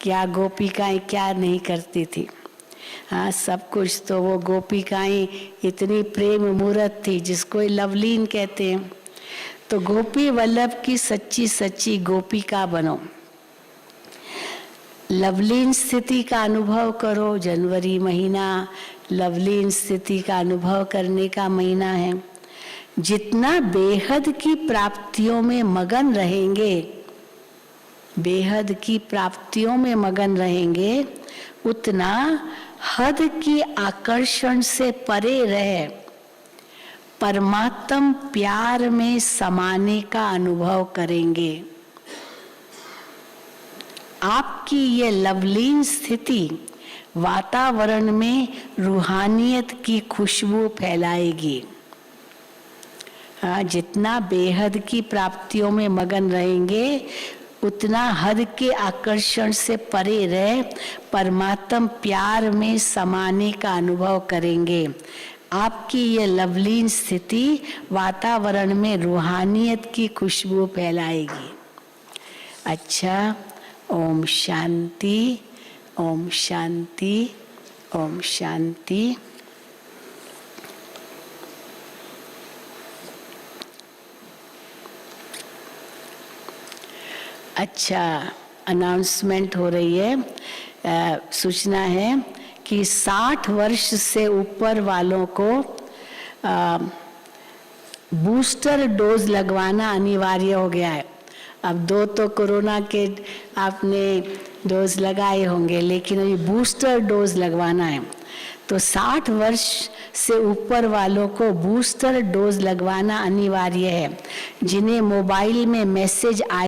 क्या गोपिकाएं क्या नहीं करती थी। हाँ, सब कुछ तो वो गोपिकाएं इतनी प्रेम मूर्त थी जिसको लवलीन कहते हैं। तो गोपी वल्लभ की सच्ची सच्ची गोपिका बनो, लवलीन स्थिति का अनुभव करो। जनवरी महीना लवलीन स्थिति का अनुभव करने का महीना है। जितना बेहद की प्राप्तियों में मगन रहेंगे, बेहद की प्राप्तियों में मगन रहेंगे, उतना हद की आकर्षण से परे रहे परमात्म प्यार में समाने का अनुभव करेंगे। आपकी ये लवलीन स्थिति वातावरण में रूहानियत की खुशबू फैलाएगी। हाँ, जितना बेहद की प्राप्तियों में मगन रहेंगे, उतना हद के आकर्षण से परे रह परमात्म प्यार में समाने का अनुभव करेंगे। आपकी ये लवलीन स्थिति वातावरण में रूहानियत की खुशबू फैलाएगी। अच्छा, ओम शांति, ओम शांति, ओम शांति। अच्छा, अनाउंसमेंट हो रही है, सूचना है कि 60 वर्ष से ऊपर वालों को बूस्टर डोज लगवाना अनिवार्य हो गया है। अब 2 तो कोरोना के आपने डोज लगाए होंगे, लेकिन अभी बूस्टर डोज लगवाना है। तो 60 वर्ष से ऊपर वालों को बूस्टर डोज लगवाना अनिवार्य है। जिन्हें मोबाइल में मैसेज आए